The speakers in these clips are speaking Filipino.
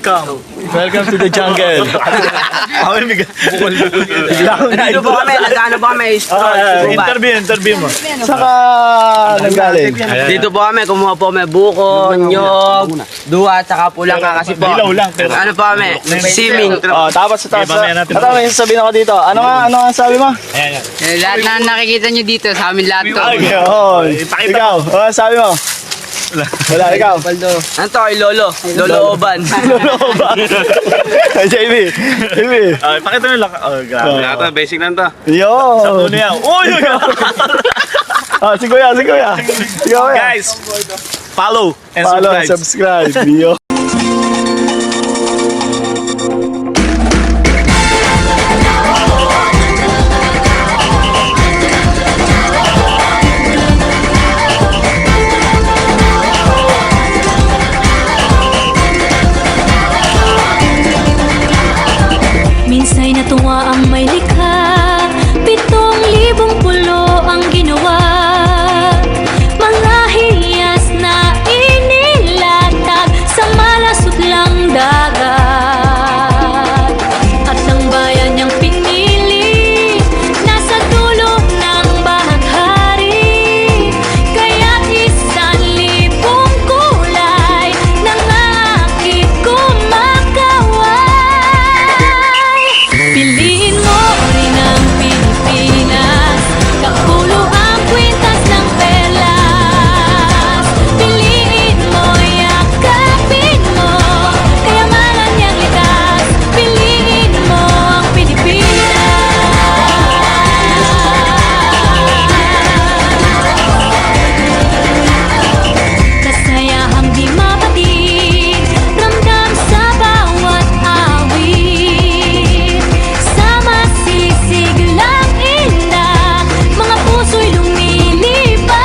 welcome. Welcome to the jungle. Dito po kami, nag-ano po kami, Interview mo. Saka nanggaling. Dito po kami, kumuha po kami buko, nyog, duwa, tsaka pulang kasi po. Ilaw lang, pero- Ano po kami, siming. Oh, tapos ito. Okay, mamaya natin. Ito may sasabihin ako dito. Ano nga sabi mo? Ayan, ayan. Lahat na nakikita nyo dito, sa amin lahat to. Ayun. Ikaw, ano sabi mo? Wala, ikaw. Ano to, kay Lolo? Lolo Oban. JB. Pakita mo lang. Oh, grabe. Ito, basic lang to. Yo. Ano yan? Uy! Si Kuya. Guys, follow and Follow, subscribe. subscribe. Yo. Minsa'y natuwa ang may likha, 7,000 pulo ang ginawa. Mga hiyas na inilatag sa malasot lang dagat. At ang bayan niyang pinili, nasa dulo ng bahaghari. Kaya't 1,000 kulay nangakit kumakaway. Piliin mo rin ang Pilipinas, kapulo ang kwintas ng perlas. Piliin mo, yakapin mo, kayamanan niyang likas. Piliin mo ang Pilipinas. Kasayahang di mabatid, ramdam sa bawat awit. Sama sisiglang indah, mga puso'y lumilipad.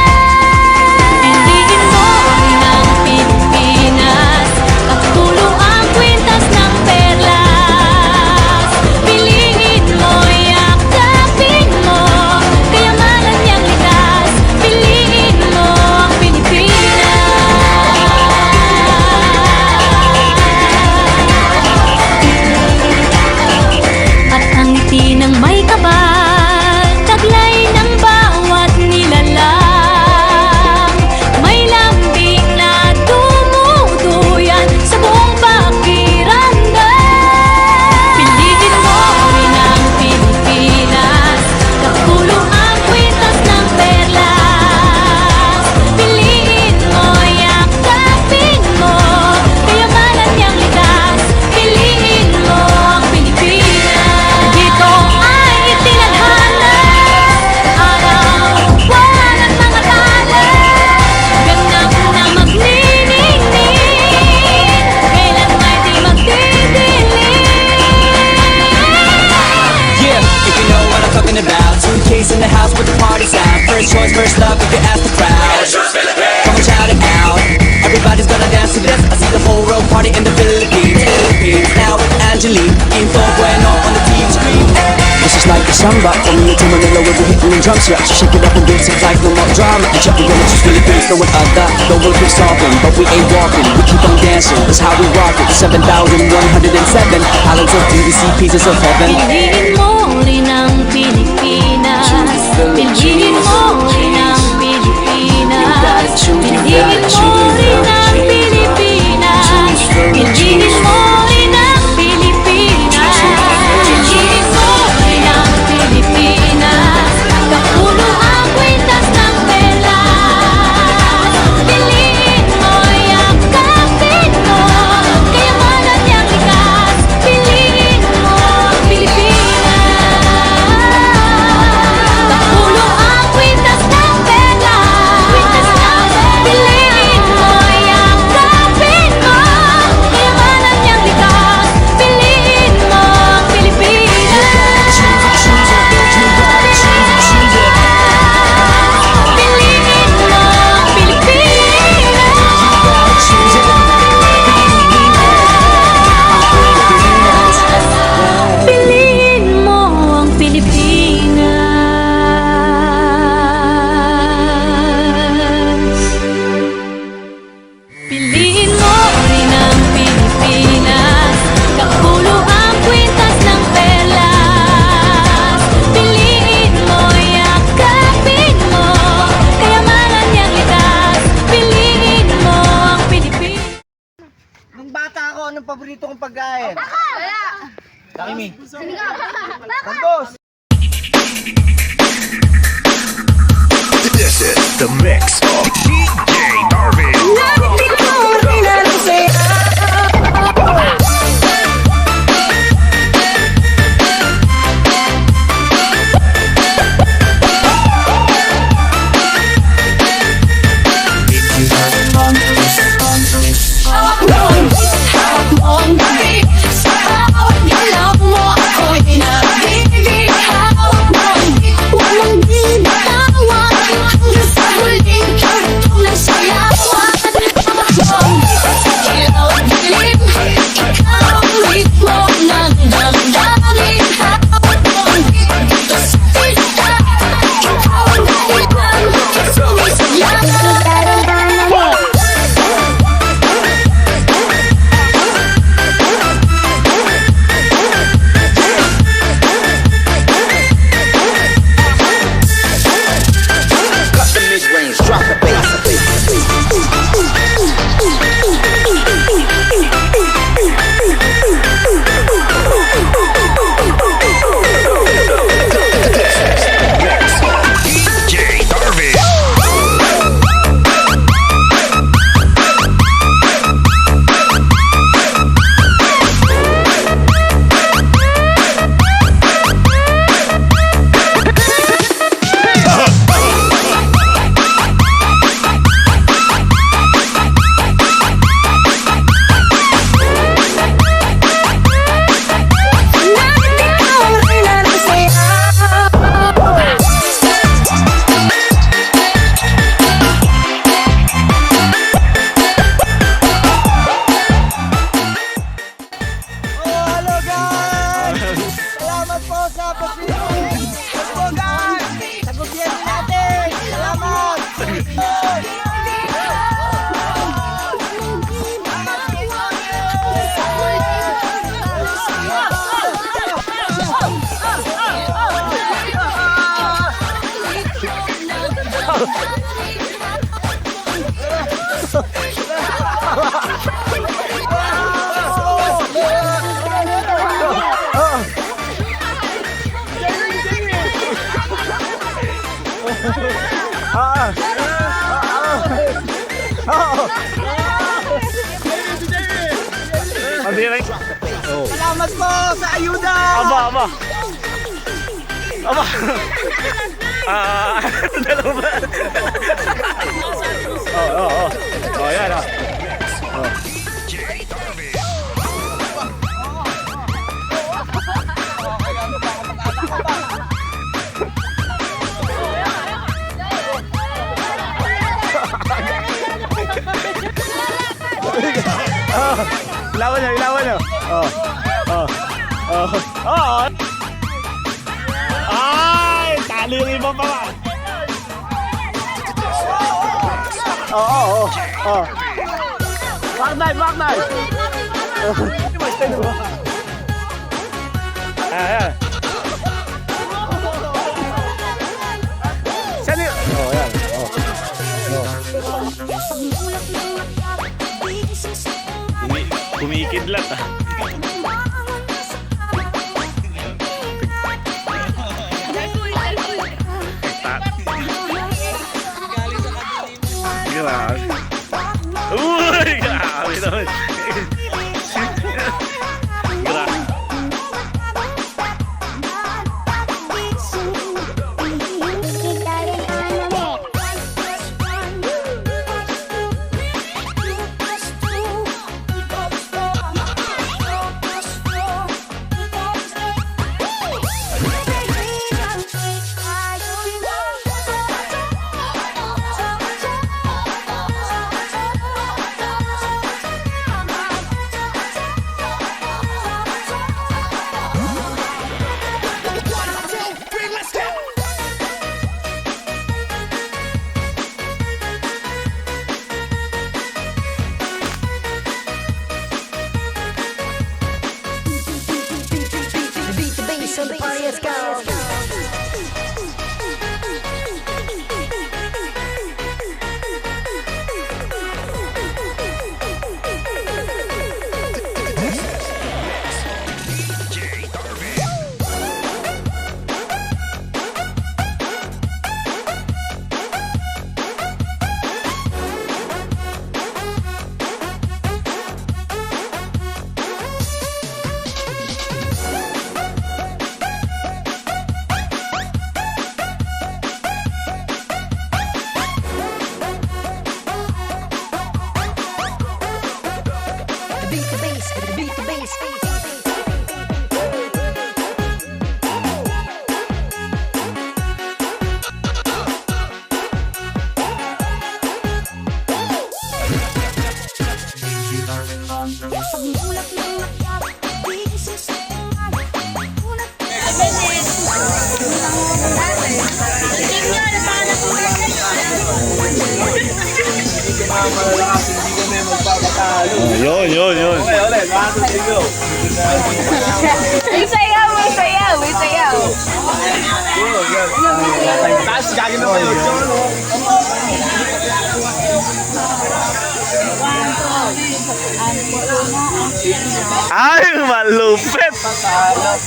Piliin mo rin ang Pilipinas, kapulo ang kwintas ng perlas. Piliin mo, yakapin mo, kayamanan niyang likas. Piliin mo ang Pilipinas. At ang ngiti ng may kapal, taglay ng bawat nilalang. May lambing na dumuduyan sa buong pakiramdam. Piliin mo rin ang Pilipinas, kapulo ang kwintas ng perlas. Piliin mo, yakapin mo, kayamanan niyang likas. Piliin mo ang Pilipinas. Dito ay itinadhana, araw-buwan at mga tala. Ganap na magniningning, kailan may di magdidilim. Yeah, if you know what I'm talking about. Suitcase in the house with the party's out. First choice, first love, if you ask the crowd. Come on, shout it out. Everybody's gonna dance to this. I see the whole world party in the Philippines. Now with Angelique, Info Bueno on the TV screen. This is like a samba, from Manila to Manila with the hitting and drums. Yeah, so shake it up and dance it like no more drama. And jumping on the Philippines, no one other. No one keep stopping, but we ain't walking. We keep on dancing, that's how we rock it. 7,107 islands of DVC, pieces of heaven. Piliin mo rin ang Pilipinas. Piliin mo rin ang Pilipinas. Piliin mo rin ang Pilipinas. Piliin mo rin ang Pilipinas. Piliin mo rin ang Pilipinas. Kapulo ang kwintas ng perlas. Piliin mo, yakapin mo, kayamanan niyang likas. Piliin mo ang Pilipinas. Kapulo ang This is the mix of DJ Darvin. DJ Darvin. Salamat po sa pag-ibig. Let's go guys! Sa gobyerno natin! Salamat! Salamat po sa ayuda! Aba. Dalawa. Oh, yan ah. DJ Darvin. Ilawan nyo. Ay! Tali yung iba pa ba? Back knife! Ayan. Saan yun? Ayan. Kumikidlat ah. Grabe. Uy! Grabe naman. Grabe. DJ Yun. May sayaw, may sayaw, may sayaw. Ay, malupit.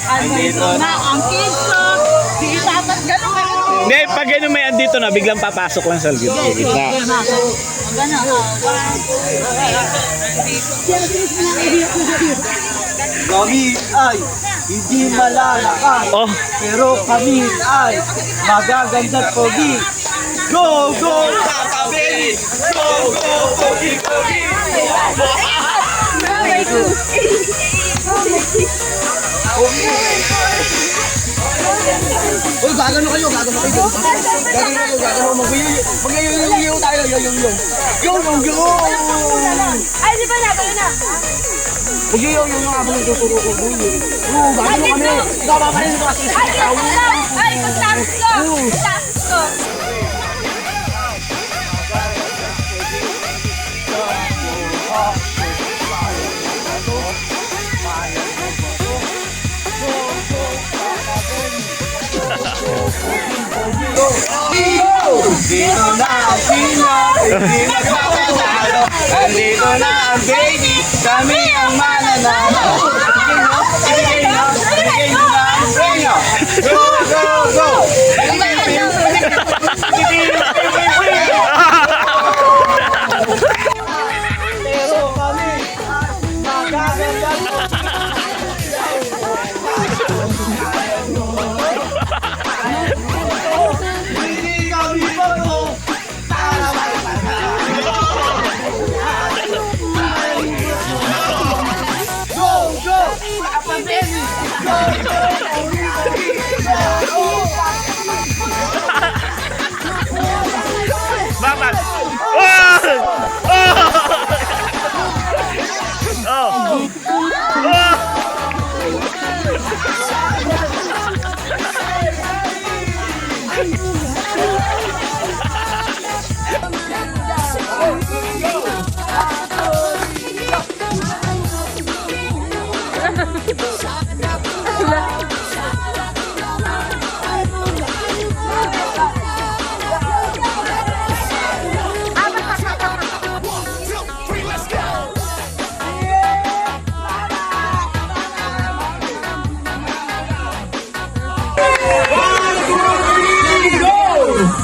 Andito na ang kids ko. Hindi dapat ganun. Hindi, pag ganun may andito na, biglang papasok lang sa gitna. Kami ay hindi malalakas, Oh, pero kami ay magaganda at pogi. Go, go, Papa Baby! Go, go, pogi, pogi! Uy, gagano kayo. Mag-yung tayo, yung. Ay, di ba na? Kaya na. Mag-yung nga ba yung tuturo ko? Gagano kami. Gaba pa rin ito kasi. Ay, ito lang. Ay, pagtaas ko. Pagtaas ko. Dito na ang sino, hindi magpapatalo. Andito na ang baby, kami ang mananalo. Ibigay nyo na ang premyo. Go, go, go! Pero kami, magaganda. Hindi kami bago. Go, go! Papa Baby! Go, go! bakit?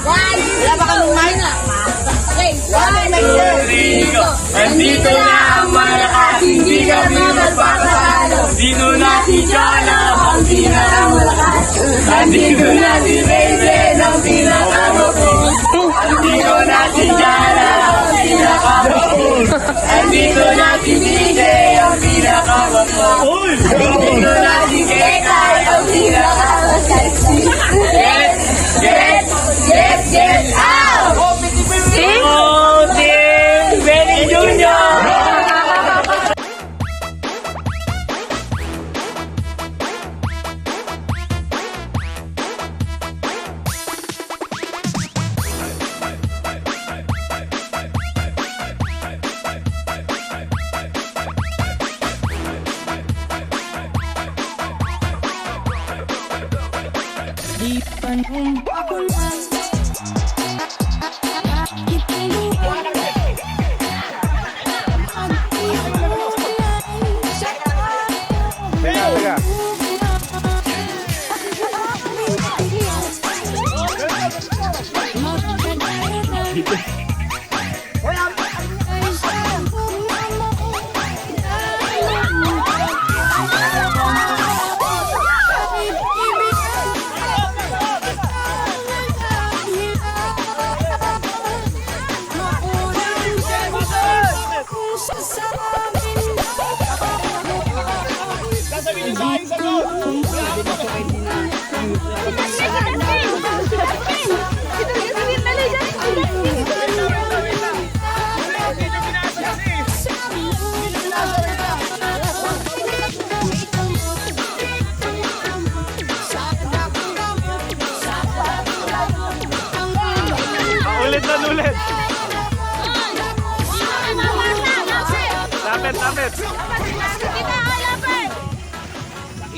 Wala ba kami mahina? Okay, one, Andito na ang malakas, hindi kami magpapatalo. Dito na si Jana, ang pinakamalakas. Andito na si Baby, ang pinakamapos. Andito na si Jana, ang pinakamapos. Andito na si DJ, ang pinakamapos. Andito na si Kekay, ang pinakamapos. Get out! Oh, Team Benny Jr. malupit.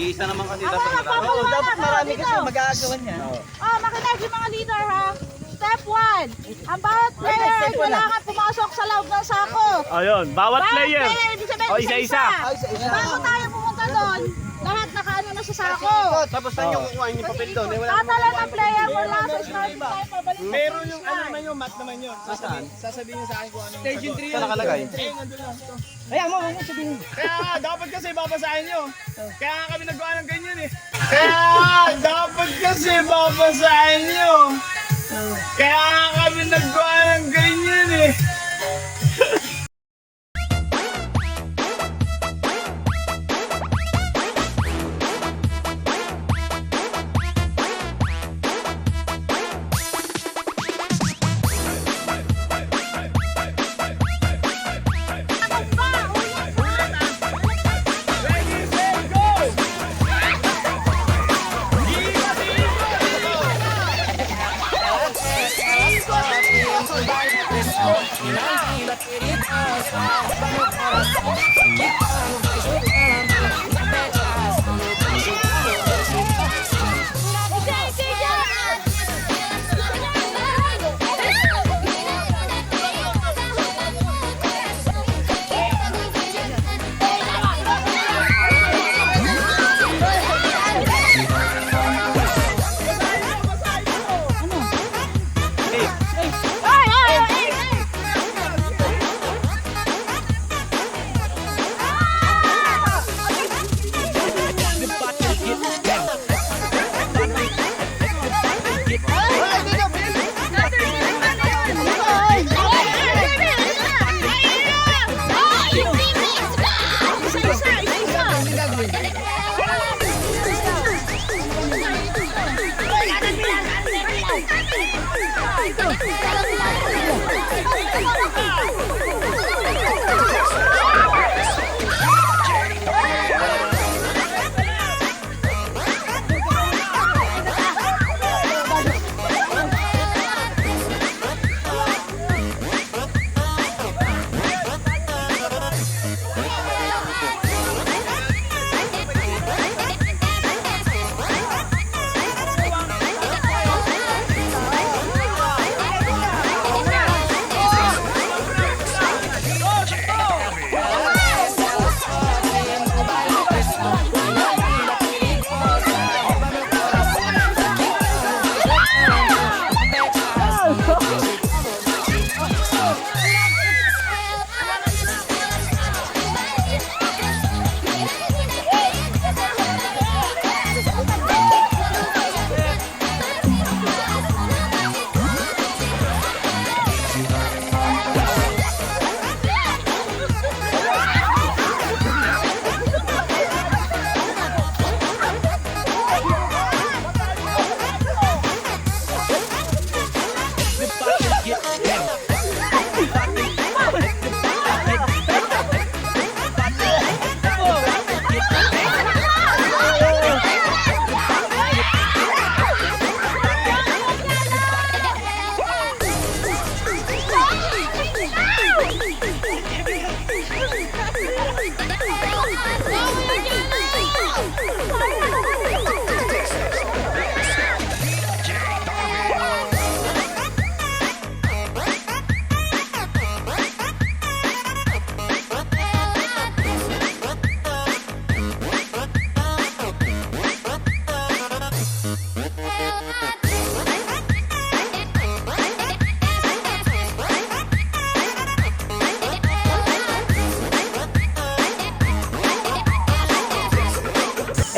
Isa naman kasi dapat marami. Oo, dapat marami kasi mag-aagawan niya. Oh, makinig yung mga leader ha. Step 1. Ang bawat player kailangan pumasok sa loob ng sako. Ayun, bawat player. Ibig sabihin, O, isa-isa. Bago tayo pumunta doon, lahat nakaano na sa sako. Tapos saan yung kukuha yung papel doon? Tatala ng player mula sa starting line, pabalik. Meron yung ano naman yung mat naman yun. Sasabihin niyo sa akin kung ano. Station 3 yun. Nakalagay. Ayan mo, huwag mo sabihin. Kaya nga, dapat kasi babasahin nyo. Kaya nga kami nagawa ng ganyan eh. Kaya nga, dapat kasi babasahin nyo. Kaya nga kami nagawa ng ganyan eh.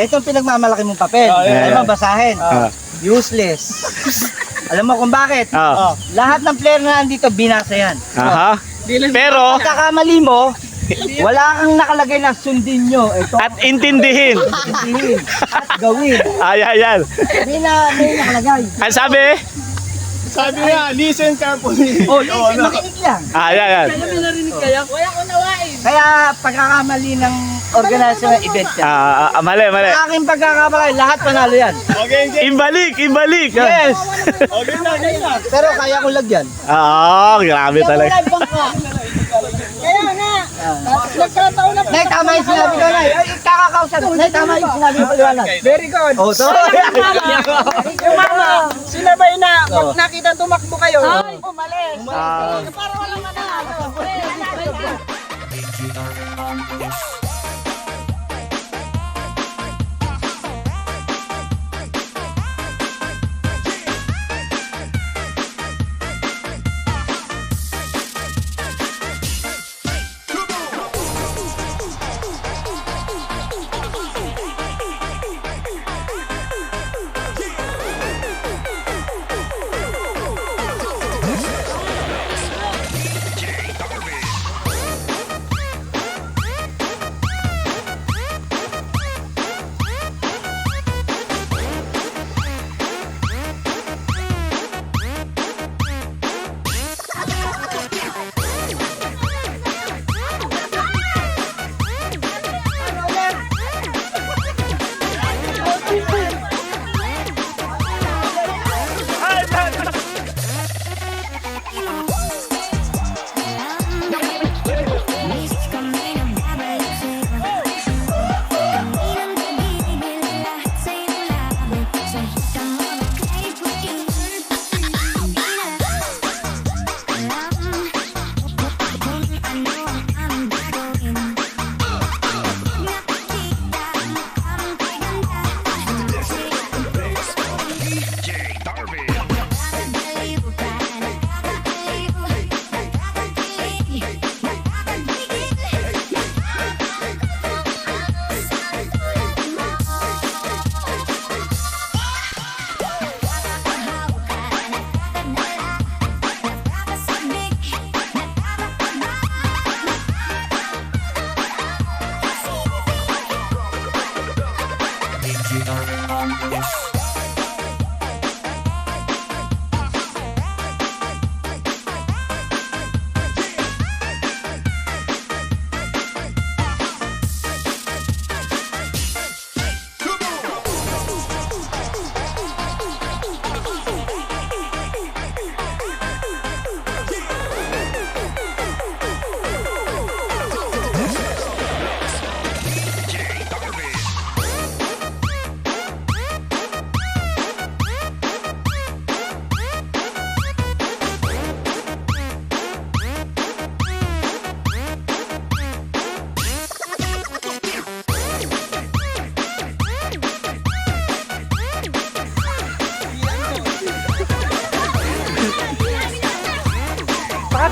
Itong pinagmamalaki mong papel. Alam mo, basahin. Useless. Alam mo kung bakit? Lahat ng player na nandito, binasa yan. Aha. Pero, Pagkakamali mo, wala kang nakalagay na sundin nyo. Ito, at intindihin. intindihin at gawin. Ayan. May nakalagay. Ang sabi? Sabi nga, listen carefully. Oh, listen, makinig lang. Ayan. Walang unawain. Kaya pagkakamali ng organisasyon ng event yan. Mali. Sa aking pagkakamali, lahat panalo yan. Ibalik. Yes! Okay na. Pero kaya ko lagyan. Grabe talaga. Kaya nga, Nagkataon na. Nay, tama yung sinabi ko, Nay. Ay, kakakausap. Nay, tama yung sinabi ko, Liwanag. Very good. Oh, so, Yung mama, sinabay na, pag nakita tumakbo kayo. Ay, umalis. Ah. Para walang manalo.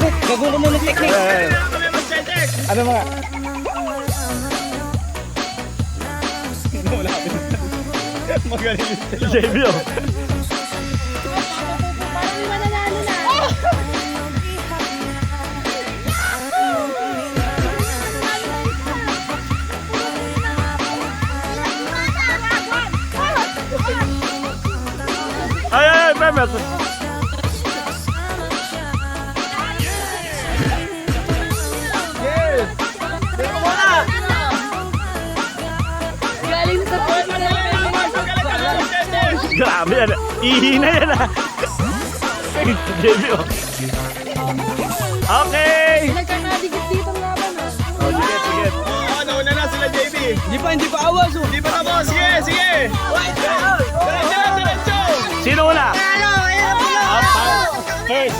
bakit? Gagawin ko muna ng technique. Ano mga? Magaling. JB oh. Parang mananalo na. Ay, ay, ay, Pepe. Yes! Dito muna! Galing sa Grabe yan. Ihina yan ah. JB oh. Okay. Nagkakadigit dito nga ba no? Oh, sige, sige. Oo, nauna na sila, JB. Hindi pa awas, oh. Di ba tapos? Sige, sige! Diretso, diretso! Sino una? First.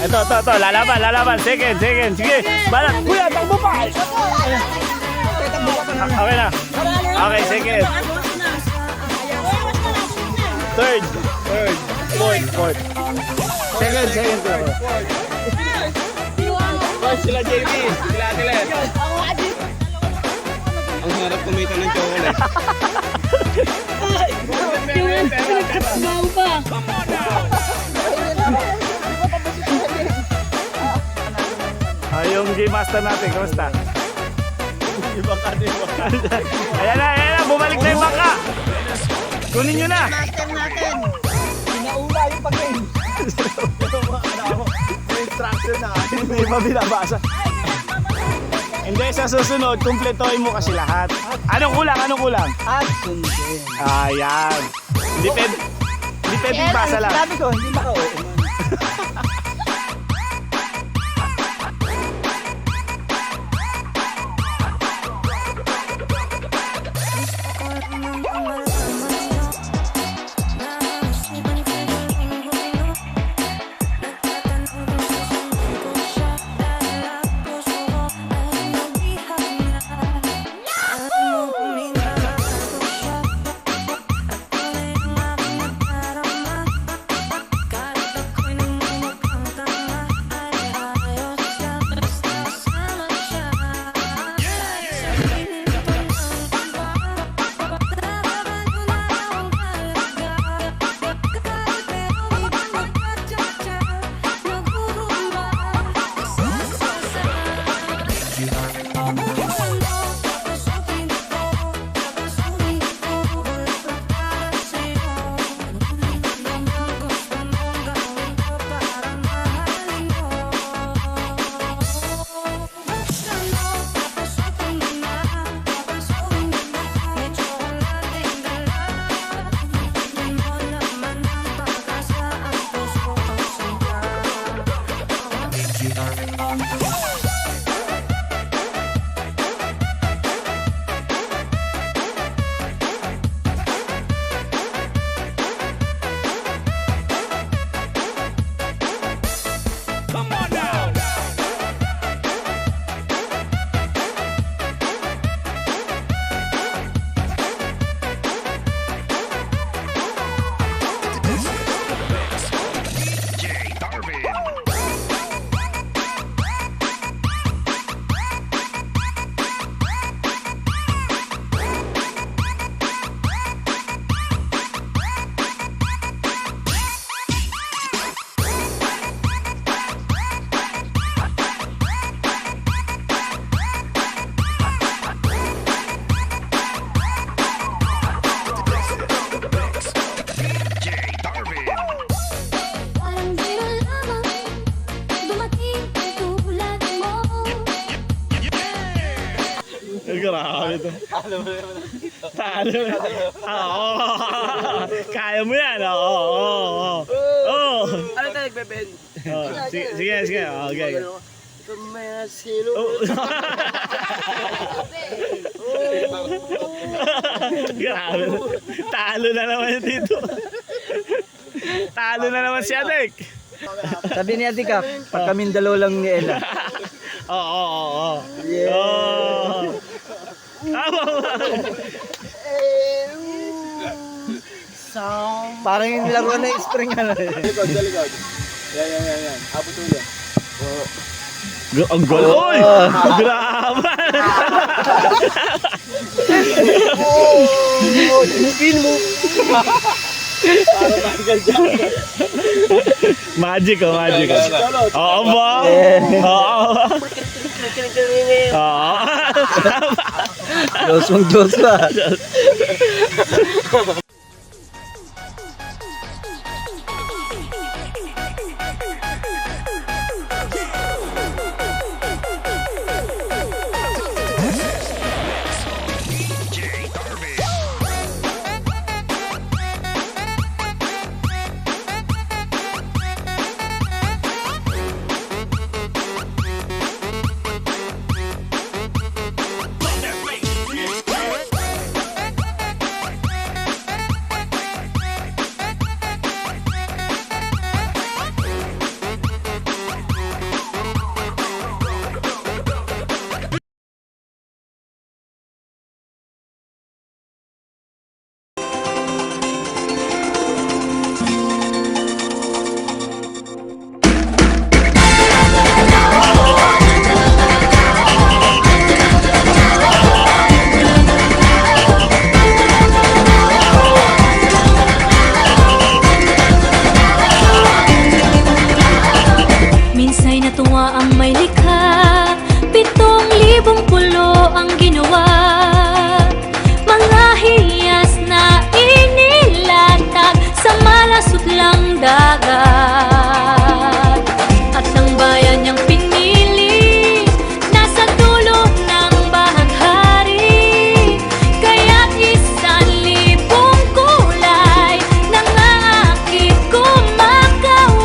Ito. Lalaban. Second. Sige. Balat. Kuya, takbo pa. Okay na. Okay, second. Third. Fourth. Second. First sila, JB. Sila Atilet. Ang harap kumita ng chocolate. Bago pa. Yung game master natin, kamusta? Iba ka. Ayan na, bumalik na yung bangka. Kunin nyo na. Master natin. Sinauna yung pag-game. May instruction na. Hindi pa binabasa. Hindi, sa susunod, kumpletohin mo kasi lahat. Anong kulang? At sundin. Ayan. Hindi pwede basa lang. Sabi ko, hindi maka-oo. Talo. Oo. Kaya mo yan. Oo. Ano tayo nagbebend? Sige. Okay. May silo. Grabe. Talo na naman dito. Talo na naman si Adek. Sabi ni Ate Kap, pag kaming dalawa lang ni Ella. Oo. Yeah. Tama. Parang yung laruan na spring ano. Likod, sa likod. Yan. Abot ulo. Ang gol. Oy! Grabe. Spin mo. Magic. Oo ba? Oo. Diyos ka. DJ Darvin. Minsa'y natuwa ang may likha, 7,000 pulo ang ginawa. Mga hiyas na inilatag sa malasutlang dagat. At ang bayan niyang pinili, nasa dulo ng bahaghari. Kaya't 1,000 kulay nang aakit kumakaway.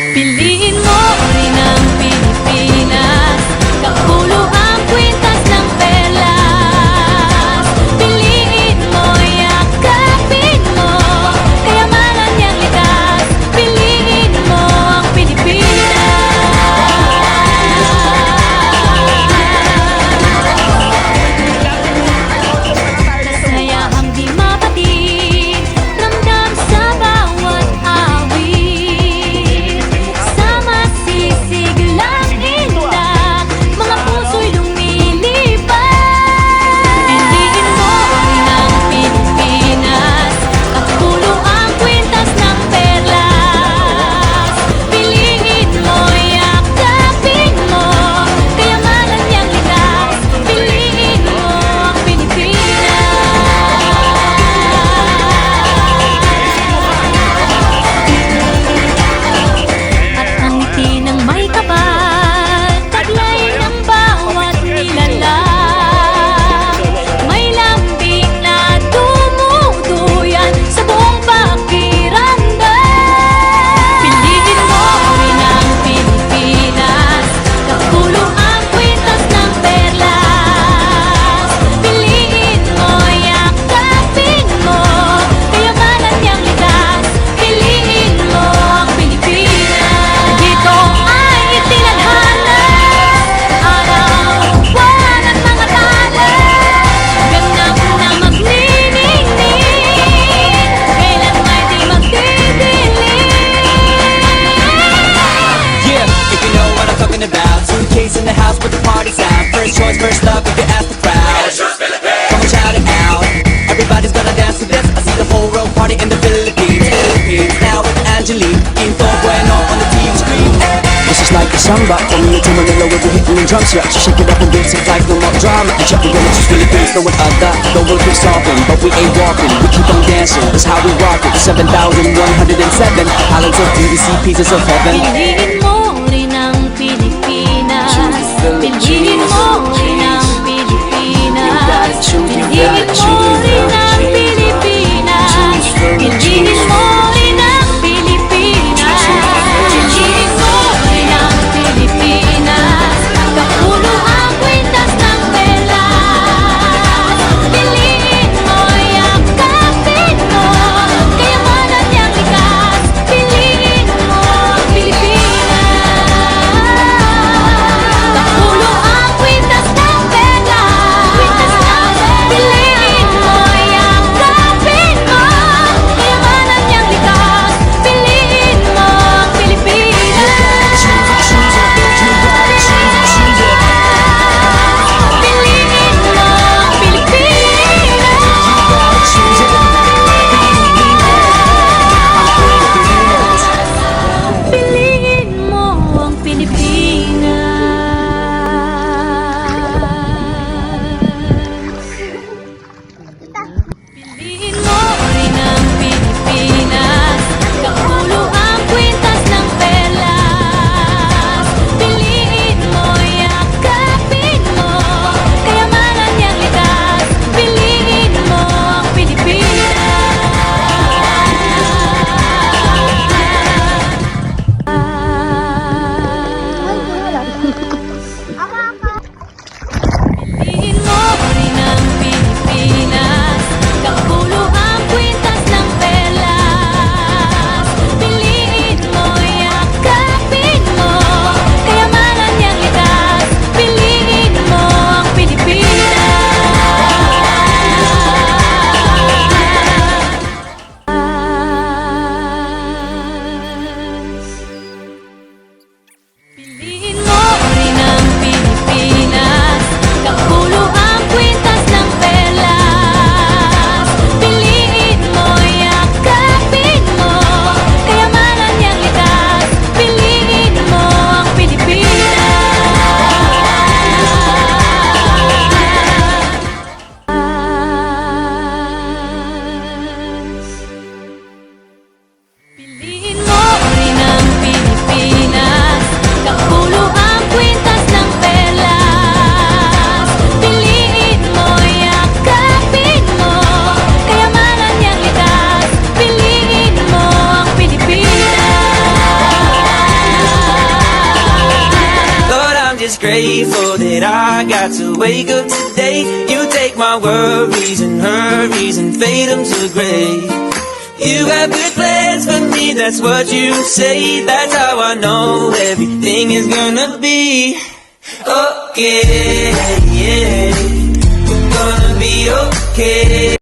Piliin mo rin ang Pilipinas, kapulo ang kwintas ng perlas. Piliin mo, yakapin mo, kayamanan niyang likas. Piliin mo ang Pilipinas. Kasayahang di mapatid, ramdam sa bawat awit. Sama sisiglang indak, mga puso'y lumilipad. Piliin mo rin ang Pilipinas, kapulo ang kwintas ng perlas. Piliin mo, yakapin mo, kayamanan niyang likas. Piliin mo ang Pilipinas. At ang ngiti ng may kapal, taglay ng bawat nilalang. May lambing na tumutuyan sa buong pakiramdam. Piliin mo rin ang Pilipinas, kapulo ang kwintas ng perlas. Piliin mo, yakapin mo, kayamanan niyang likas. Piliin mo ang Pilipinas. Dito ay itinadhana, araw-buwan at mga tala. Ganap na magniningning, kailan may di magdidilim. Yeah, if you know what I'm talking about. Suitcase in the house with the party sound. First choice, first love, if you ask the crowd. Come on, shout it out. Everybody's gonna dance to this. I see the whole world party in the Philippines. Now with Angelique, Quinto Bueno on the TV screen. This is like a samba. From Manila to Manila, we'll be hitting the drums. Yeah, so shake it up and dance it like no more drama. And check the women, just Philippines, no one other. No one keeps talking, but we ain't walking. We keep on dancing, that's how we rock it. 7,107 islands of BBC, pieces of heaven. Piliin mo rin ang Pilipinas. Piliin mo rin ang Pilipinas. Piliin mo rin ang Pilipinas. Piliin mo rin ang Pilipinas. Piliin mo rin ang Pilipinas. Kapulo ang kwintas ng pelas. Piliin mo, yakapin mo, kayamanan niyang likas. Piliin mo ang Pilipinas. Kapulo ang kwintas ng pelas. Piliin mo, yakapin mo, kayamanan niyang likas. Piliin mo ang Pilipinas. Piliin mo ang Pilipinas. Piliin mo ang Pilipinas. Piliin mo rin ang Pilipinas. Kapulo ang kwintas ng pelas. Piliin mo, yakapin mo, kayamanan niyang likas. Piliin mo ang Piliin mo rin ang Pilipinas. Kapulo ang kwintas ng pelas. Piliin mo, yakapin mo, kayamanan niyang likas. Piliin mo ang Pilipinas. Piliin mo rin ang Pilipinas. Kapulo ang kwintas ng pelas. Piliin mo, yakapin mo, kayamanan niyang likas. Piliin mo ang Pilipinas. Piliin mo rin ang Pilipinas. Kapulo ang kwintas ng pelas. Piliin mo, yakapin mo, kayamanan niyang likas. Piliin mo ang Pilipinas. Lord, I'm just grateful that I got to wake up today. You take my worries and hurries and fade them to gray. You got good plans for me, that's what you say. That's how I know everything is gonna be okay. Yeah, gonna be okay.